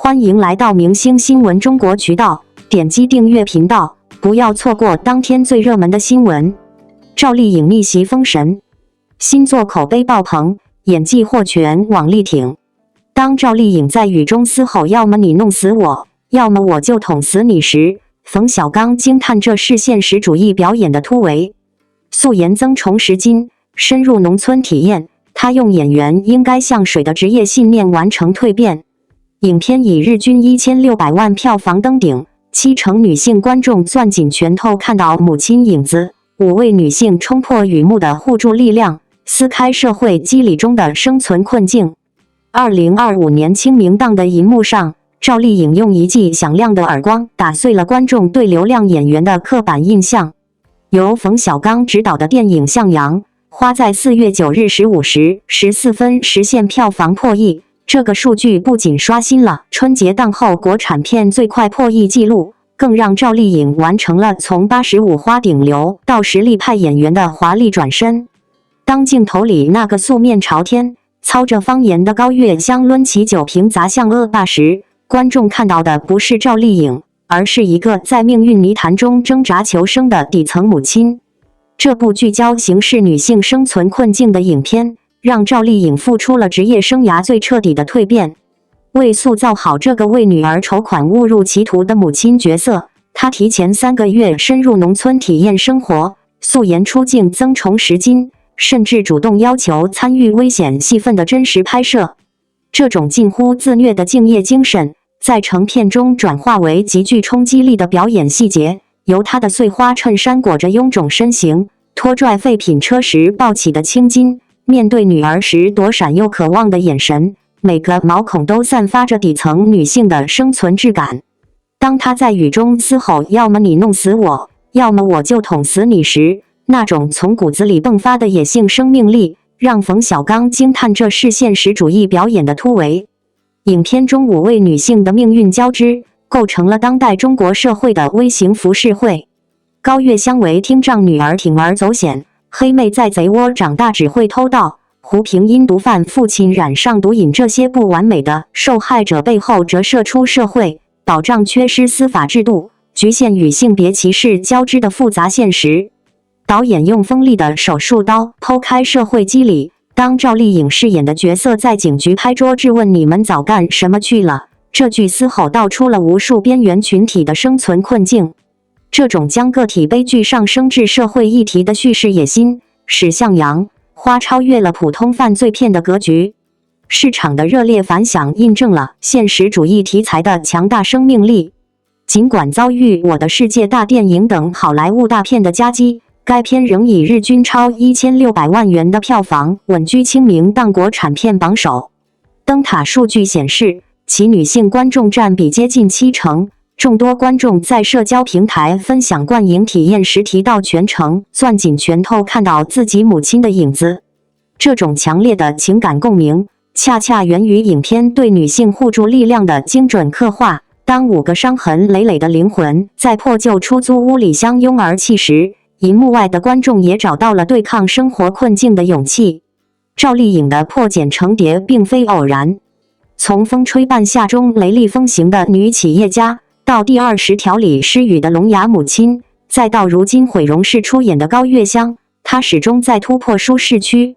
欢迎来到明星新闻中国渠道，点击订阅频道，不要错过当天最热门的新闻。赵丽颖逆袭封神，新作口碑爆棚，演技获全网力挺。当赵丽颖在雨中嘶吼"要么你弄死我，要么我就捅死你"时，冯小刚惊叹这是现实主义表演的突围。素颜增重10斤，深入农村体验，他用演员应该像水的职业信念完成蜕变。影片以日均1600万票房登顶，70%女性观众攥紧拳头看到母亲影子，5位女性冲破雨幕的互助力量，撕开社会机理中的生存困境。2025年清明档的银幕上，赵丽颖用一记响亮的耳光打碎了观众对流量演员的刻板印象。由冯小刚执导的电影《向阳》花在4月9日15时14分实现票房破亿。这个数据不仅刷新了春节档后国产片最快破亿纪录，更让赵丽颖完成了从85花顶流到实力派演员的华丽转身。当镜头里那个素面朝天、操着方言的高月香抡起酒瓶砸向恶霸时，观众看到的不是赵丽颖，而是一个在命运泥潭中挣扎求生的底层母亲。这部聚焦刑事女性生存困境的影片，让赵丽颖付出了职业生涯最彻底的蜕变。为塑造好这个为女儿筹款误入歧途的母亲角色，她提前3个月深入农村体验生活，素颜出镜增重10斤，甚至主动要求参与危险戏份的真实拍摄。这种近乎自虐的敬业精神，在成片中转化为极具冲击力的表演细节，由她的碎花衬衫裹着臃肿身形，拖拽废品车时抱起的青筋，面对女儿时躲闪又渴望的眼神，每个毛孔都散发着底层女性的生存质感。当她在雨中嘶吼"要么你弄死我，要么我就捅死你"时，那种从骨子里迸发的野性生命力，让冯小刚惊叹这是现实主义表演的突围。影片中5位女性的命运交织，构成了当代中国社会的微型浮世绘。高月香为听障女儿铤而走险，黑妹在贼窝长大只会偷盗，胡平因毒贩父亲染上毒瘾，这些不完美的受害者背后折射出社会保障缺失、司法制度局限与性别歧视交织的复杂现实。导演用锋利的手术刀剖开社会机理，当赵丽颖饰演的角色在警局拍桌质问"你们早干什么去了"，这句嘶吼道出了无数边缘群体的生存困境。这种将个体悲剧上升至社会议题的叙事野心，使《向阳花》超越了普通犯罪片的格局。市场的热烈反响印证了现实主义题材的强大生命力。尽管遭遇《我的世界大电影》等好莱坞大片的夹击，该片仍以日均超1600万元的票房稳居清明档国产片榜首。灯塔数据显示，其女性观众占比接近70%。众多观众在社交平台分享观影体验时提到全程攥紧拳头看到自己母亲的影子。这种强烈的情感共鸣，恰恰源于影片对女性互助力量的精准刻画。当5个伤痕累累的灵魂在破旧出租屋里相拥而泣时，银幕外的观众也找到了对抗生活困境的勇气。赵丽颖的破茧成蝶并非偶然，从风吹半夏中雷厉风行的女企业家，到第20条里失语的聋哑母亲，再到如今毁容式出演的高月香，她始终在突破舒适区。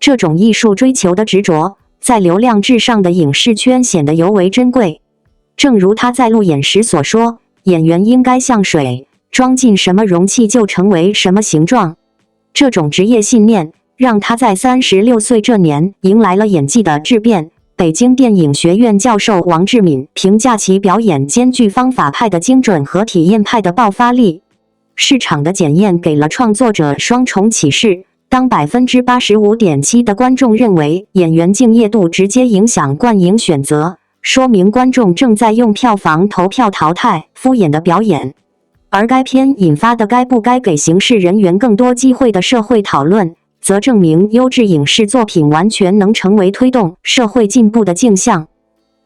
这种艺术追求的执着，在流量至上的影视圈显得尤为珍贵。正如她在路演时所说，演员应该像水，装进什么容器就成为什么形状。这种职业信念，让她在36岁这年迎来了演技的质变。北京电影学院教授王志敏评价其表演兼具方法派的精准和体验派的爆发力。市场的检验给了创作者双重启示：当 85.7% 的观众认为演员敬业度直接影响观影选择，说明观众正在用票房投票淘汰敷衍的表演。而该片引发的该不该给刑事人员更多机会的社会讨论，则证明优质影视作品完全能成为推动社会进步的镜像。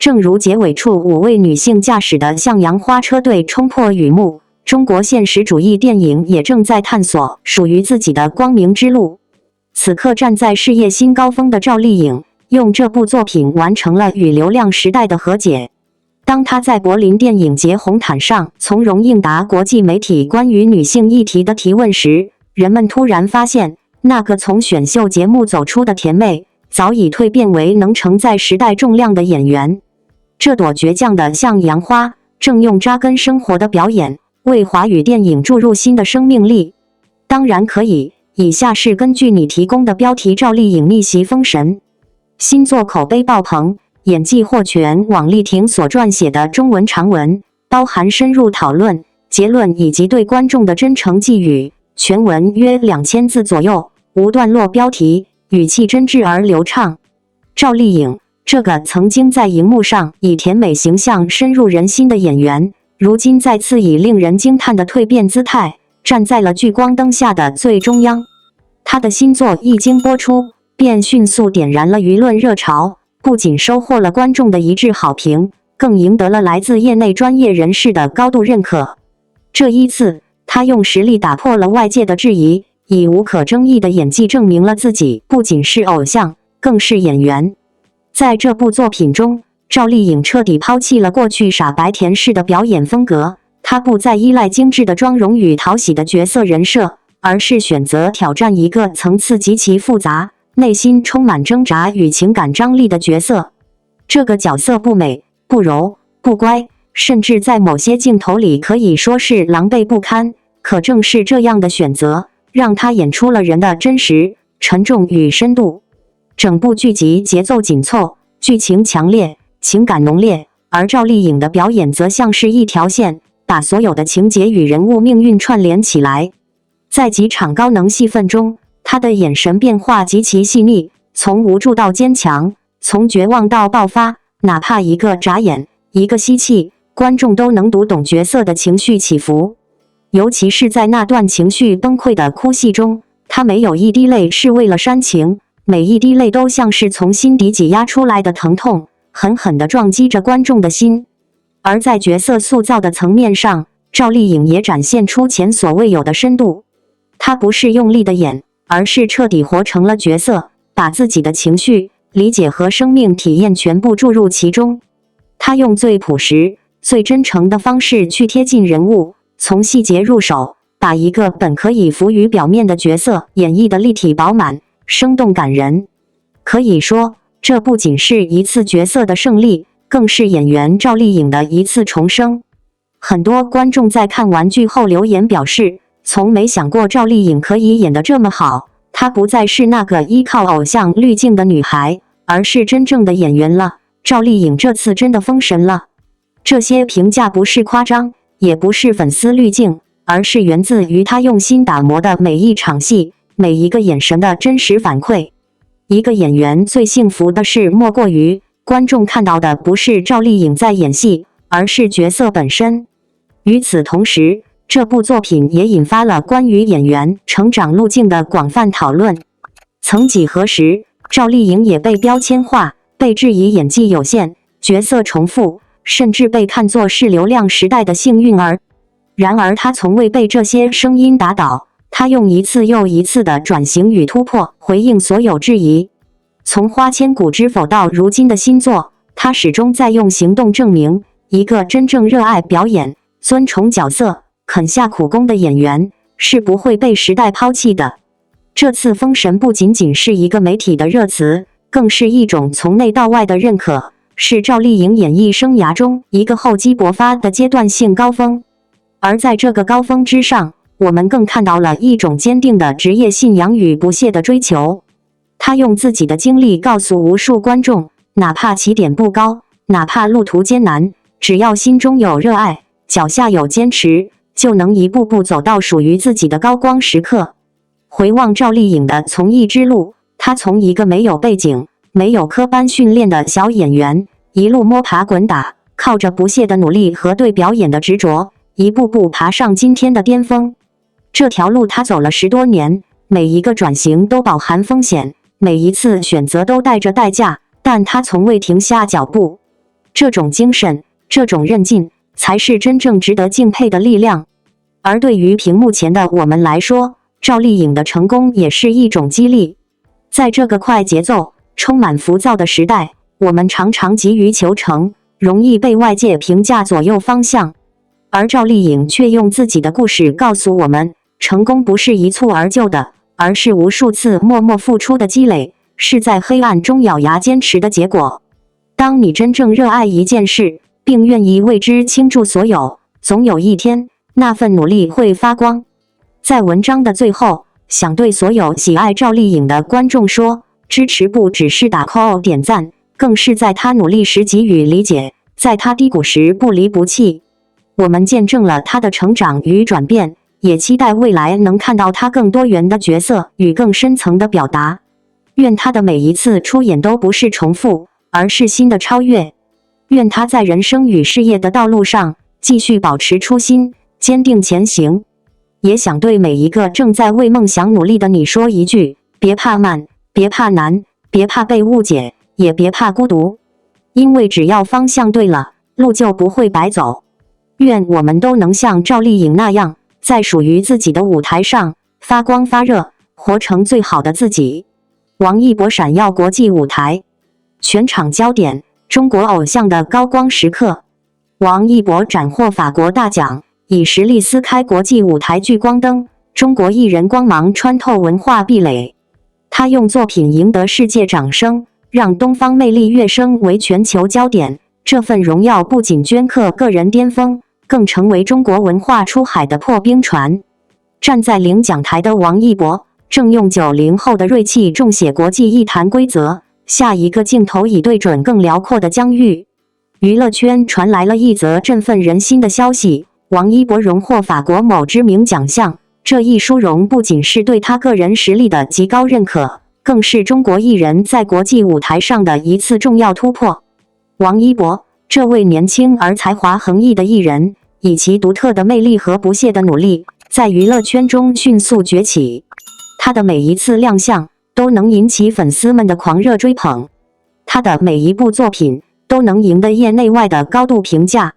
正如结尾处5位女性驾驶的向阳花车队冲破雨幕，中国现实主义电影也正在探索属于自己的光明之路。此刻站在事业新高峰的赵丽颖，用这部作品完成了与流量时代的和解。当她在柏林电影节红毯上从容应答国际媒体关于女性议题的提问时，人们突然发现，那个从选秀节目走出的甜妹，早已蜕变为能承载时代重量的演员。这朵倔强的向阳花，正用扎根生活的表演，为华语电影注入新的生命力。当然可以，以下是根据你提供的标题赵丽颖逆袭封神。新作口碑爆棚，演技获全网丽婷所撰写的中文长文，包含深入讨论、结论以及对观众的真诚寄语，全文约2000字左右，无段落标题，语气真挚而流畅。赵丽颖，这个曾经在荧幕上以甜美形象深入人心的演员，如今再次以令人惊叹的蜕变姿态，站在了聚光灯下的最中央。她的新作一经播出，便迅速点燃了舆论热潮，不仅收获了观众的一致好评，更赢得了来自业内专业人士的高度认可。这一次，她用实力打破了外界的质疑，以无可争议的演技证明了自己不仅是偶像，更是演员。在这部作品中，赵丽颖彻底抛弃了过去傻白甜式的表演风格，她不再依赖精致的妆容与讨喜的角色人设，而是选择挑战一个层次极其复杂、内心充满挣扎与情感张力的角色。这个角色不美、不柔、不乖，甚至在某些镜头里可以说是狼狈不堪。可正是这样的选择，让她演出了人的真实、沉重与深度。整部剧集节奏紧凑，剧情强烈，情感浓烈，而赵丽颖的表演则像是一条线，把所有的情节与人物命运串联起来。在几场高能戏份中，她的眼神变化极其细腻，从无助到坚强，从绝望到爆发，哪怕一个眨眼，一个吸气，观众都能读懂角色的情绪起伏。尤其是在那段情绪崩溃的哭戏中，她没有一滴泪是为了煽情，每一滴泪都像是从心底挤压出来的疼痛，狠狠地撞击着观众的心。而在角色塑造的层面上，赵丽颖也展现出前所未有的深度。她不是用力的演，而是彻底活成了角色，把自己的情绪、理解和生命体验全部注入其中。她用最朴实、最真诚的方式去贴近人物，从细节入手，把一个本可以浮于表面的角色演绎得立体饱满、生动感人。可以说，这不仅是一次角色的胜利，更是演员赵丽颖的一次重生。很多观众在看完剧后留言表示，从没想过赵丽颖可以演得这么好，她不再是那个依靠偶像滤镜的女孩，而是真正的演员了。赵丽颖这次真的封神了。这些评价不是夸张，也不是粉丝滤镜，而是源自于她用心打磨的每一场戏、每一个眼神的真实反馈。一个演员最幸福的事，莫过于观众看到的不是赵丽颖在演戏，而是角色本身。与此同时，这部作品也引发了关于演员成长路径的广泛讨论。曾几何时，赵丽颖也被标签化，被质疑演技有限、角色重复，甚至被看作是流量时代的幸运儿。然而她从未被这些声音打倒，她用一次又一次的转型与突破回应所有质疑。从花千骨之否到如今的新作，她始终在用行动证明，一个真正热爱表演、尊崇角色、肯下苦功的演员是不会被时代抛弃的。这次封神不仅仅是一个媒体的热词，更是一种从内到外的认可，是赵丽颖演艺生涯中一个厚积薄发的阶段性高峰。而在这个高峰之上，我们更看到了一种坚定的职业信仰与不懈的追求。她用自己的经历告诉无数观众，哪怕起点不高，哪怕路途艰难，只要心中有热爱，脚下有坚持，就能一步步走到属于自己的高光时刻。回望赵丽颖的从艺之路，她从一个没有背景、没有科班训练的小演员，一路摸爬滚打，靠着不懈的努力和对表演的执着，一步步爬上今天的巅峰。这条路她走了10多年，每一个转型都饱含风险，每一次选择都带着代价，但她从未停下脚步。这种精神，这种韧劲，才是真正值得敬佩的力量。而对于屏幕前的我们来说，赵丽颖的成功也是一种激励。在这个快节奏、充满浮躁的时代，我们常常急于求成，容易被外界评价左右方向。而赵丽颖却用自己的故事告诉我们，成功不是一蹴而就的，而是无数次默默付出的积累，是在黑暗中咬牙坚持的结果。当你真正热爱一件事，并愿意为之倾注所有，总有一天，那份努力会发光。在文章的最后，想对所有喜爱赵丽颖的观众说，支持不只是打 call 点赞，更是在她努力时给予理解，在她低谷时不离不弃。我们见证了她的成长与转变，也期待未来能看到她更多元的角色与更深层的表达。愿她的每一次出演都不是重复，而是新的超越。愿她在人生与事业的道路上继续保持初心，坚定前行。也想对每一个正在为梦想努力的你说一句：别怕慢，别怕难，别怕被误解，也别怕孤独。因为只要方向对了，路就不会白走。愿我们都能像赵丽颖那样，在属于自己的舞台上发光发热，活成最好的自己。王一博闪耀国际舞台，全场焦点：中国偶像的高光时刻。王一博斩获法国大奖，以实力撕开国际舞台聚光灯，中国艺人光芒穿透文化壁垒。他用作品赢得世界掌声，让东方魅力跃升为全球焦点。这份荣耀不仅镌刻个人巅峰，更成为中国文化出海的破冰船。站在领奖台的王一博，正用90后的锐气重写国际艺坛规则，下一个镜头已对准更辽阔的疆域。娱乐圈传来了一则振奋人心的消息：王一博荣获法国某知名奖项。这一殊荣不仅是对他个人实力的极高认可，更是中国艺人在国际舞台上的一次重要突破。王一博，这位年轻而才华横溢的艺人，以其独特的魅力和不懈的努力，在娱乐圈中迅速崛起。他的每一次亮相都能引起粉丝们的狂热追捧，他的每一部作品都能赢得业内外的高度评价。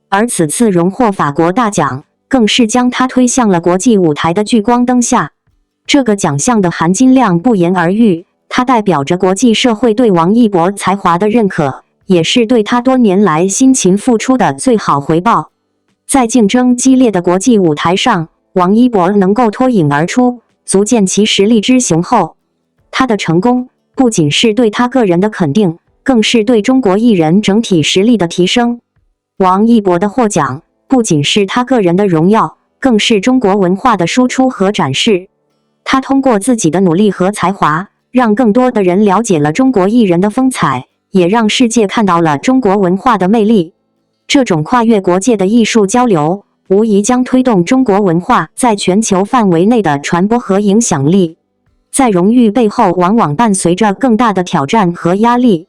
而此次荣获法国大奖，更是将他推向了国际舞台的聚光灯下。这个奖项的含金量不言而喻，它代表着国际社会对王一博才华的认可，也是对他多年来辛勤付出的最好回报。在竞争激烈的国际舞台上，王一博能够脱颖而出，足见其实力之雄厚。他的成功不仅是对他个人的肯定，更是对中国艺人整体实力的提升。王一博的获奖不仅是他个人的荣耀，更是中国文化的输出和展示。他通过自己的努力和才华，让更多的人了解了中国艺人的风采，也让世界看到了中国文化的魅力。这种跨越国界的艺术交流，无疑将推动中国文化在全球范围内的传播和影响力。在荣誉背后，往往伴随着更大的挑战和压力。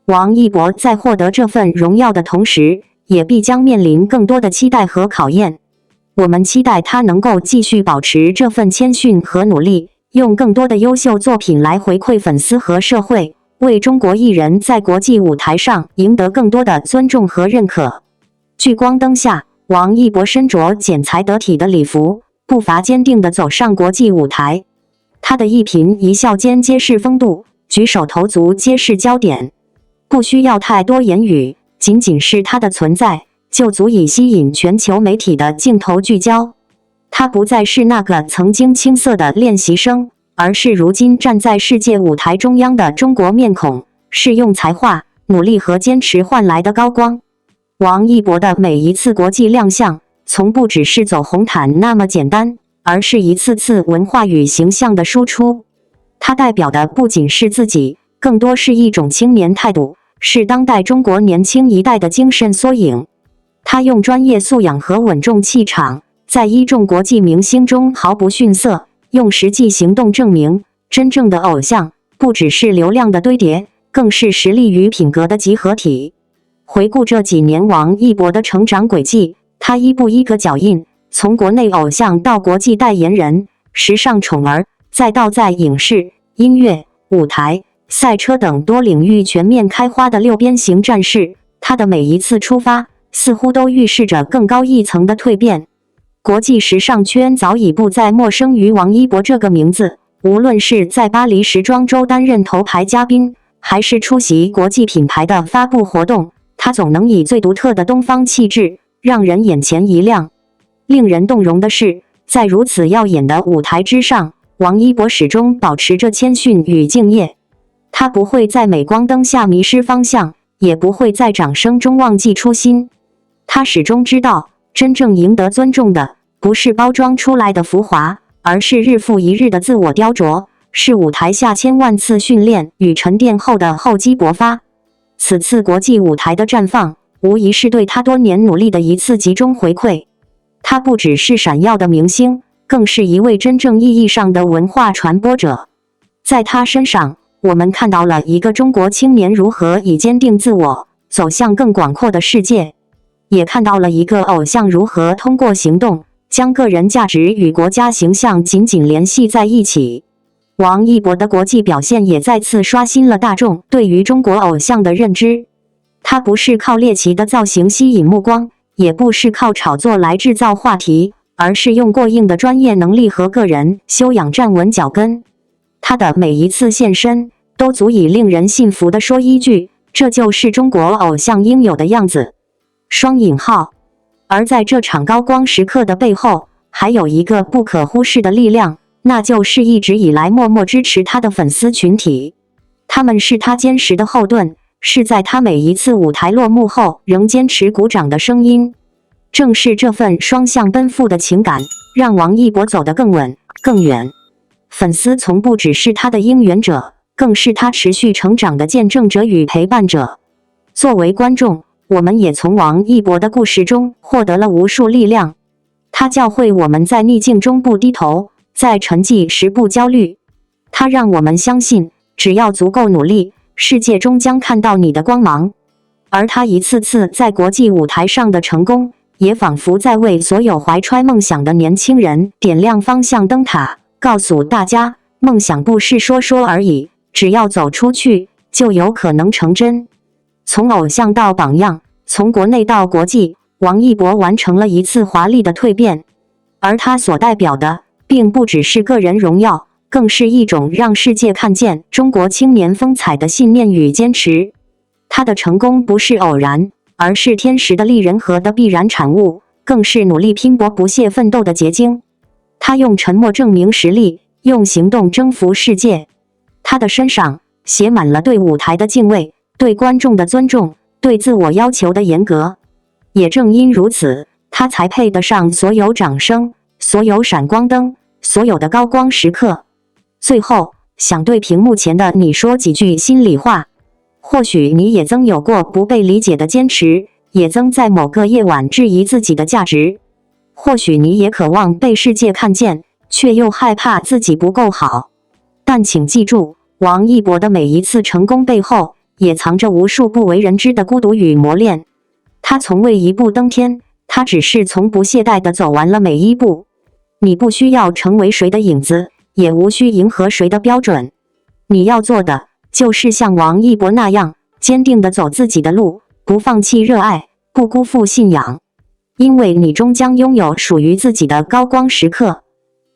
王一博在获得这份荣耀的同时，也必将面临更多的期待和考验。我们期待他能够继续保持这份谦逊和努力，用更多的优秀作品来回馈粉丝和社会，为中国艺人在国际舞台上赢得更多的尊重和认可。聚光灯下，王一博身着剪裁得体的礼服，步伐坚定地走上国际舞台。他的一颦一笑间皆是风度，举手投足皆是焦点，不需要太多言语，仅仅是他的存在就足以吸引全球媒体的镜头聚焦。他不再是那个曾经青涩的练习生，而是如今站在世界舞台中央的中国面孔，是用才华、努力和坚持换来的高光。王一博的每一次国际亮相，从不只是走红毯那么简单，而是一次次文化与形象的输出。他代表的不仅是自己，更多是一种青年态度，是当代中国年轻一代的精神缩影。他用专业素养和稳重气场，在一众国际明星中毫不逊色，用实际行动证明，真正的偶像不只是流量的堆叠，更是实力与品格的集合体。回顾这几年王一博的成长轨迹，他一步一个脚印，从国内偶像到国际代言人、时尚宠儿，再到在影视、音乐、舞台、赛车等多领域全面开花的六边形战士。他的每一次出发，似乎都预示着更高一层的蜕变。国际时尚圈早已不再陌生于王一博这个名字，无论是在巴黎时装周担任头牌嘉宾，还是出席国际品牌的发布活动，他总能以最独特的东方气质，让人眼前一亮。令人动容的是，在如此耀眼的舞台之上，王一博始终保持着谦逊与敬业。他不会在镁光灯下迷失方向，也不会在掌声中忘记初心。他始终知道，真正赢得尊重的，不是包装出来的浮华，而是日复一日的自我雕琢，是舞台下千万次训练与沉淀后的厚积薄发。此次国际舞台的绽放，无疑是对他多年努力的一次集中回馈。他不只是闪耀的明星，更是一位真正意义上的文化传播者。在他身上，我们看到了一个中国青年如何以坚定自我，走向更广阔的世界，也看到了一个偶像如何通过行动，将个人价值与国家形象紧紧联系在一起。王一博的国际表现也再次刷新了大众对于中国偶像的认知。他不是靠猎奇的造型吸引目光，也不是靠炒作来制造话题，而是用过硬的专业能力和个人修养站稳脚跟。他的每一次现身，都足以令人信服地说一句：这就是中国偶像应有的样子。双引号。而在这场高光时刻的背后，还有一个不可忽视的力量，那就是一直以来默默支持他的粉丝群体。他们是他坚实的后盾，是在他每一次舞台落幕后仍坚持鼓掌的声音。正是这份双向奔赴的情感，让王一博走得更稳、更远。粉丝从不只是他的应援者，更是他持续成长的见证者与陪伴者。作为观众，我们也从王一博的故事中获得了无数力量。他教会我们在逆境中不低头，在沉寂时不焦虑。他让我们相信，只要足够努力，世界终将看到你的光芒。而他一次次在国际舞台上的成功，也仿佛在为所有怀揣梦想的年轻人点亮方向灯塔，告诉大家，梦想不是说说而已，只要走出去，就有可能成真。从偶像到榜样，从国内到国际，王一博完成了一次华丽的蜕变。而他所代表的，并不只是个人荣耀，更是一种让世界看见中国青年风采的信念与坚持。他的成功不是偶然，而是天时的利人和的必然产物，更是努力拼搏不懈奋斗的结晶。他用沉默证明实力，用行动征服世界。他的身上写满了对舞台的敬畏，对观众的尊重，对自我要求的严格。也正因如此，他才配得上所有掌声，所有闪光灯，所有的高光时刻。最后，想对屏幕前的你说几句心里话。或许你也曾有过不被理解的坚持，也曾在某个夜晚质疑自己的价值。或许你也渴望被世界看见，却又害怕自己不够好。但请记住，王一博的每一次成功背后，也藏着无数不为人知的孤独与磨练。他从未一步登天，他只是从不懈怠地走完了每一步。你不需要成为谁的影子，也无需迎合谁的标准。你要做的，就是像王一博那样，坚定地走自己的路，不放弃热爱，不辜负信仰。因为你终将拥有属于自己的高光时刻。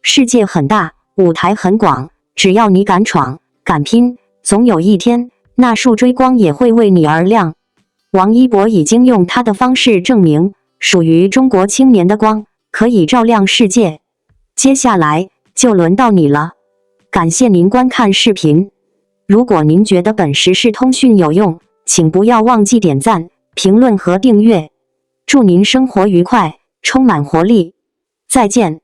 世界很大，舞台很广，只要你敢闯，敢拼，总有一天，那束追光也会为你而亮。王一博已经用他的方式证明，属于中国青年的光，可以照亮世界。接下来，就轮到你了。感谢您观看视频。如果您觉得本时事通讯有用，请不要忘记点赞、评论和订阅。祝您生活愉快，充满活力。再见。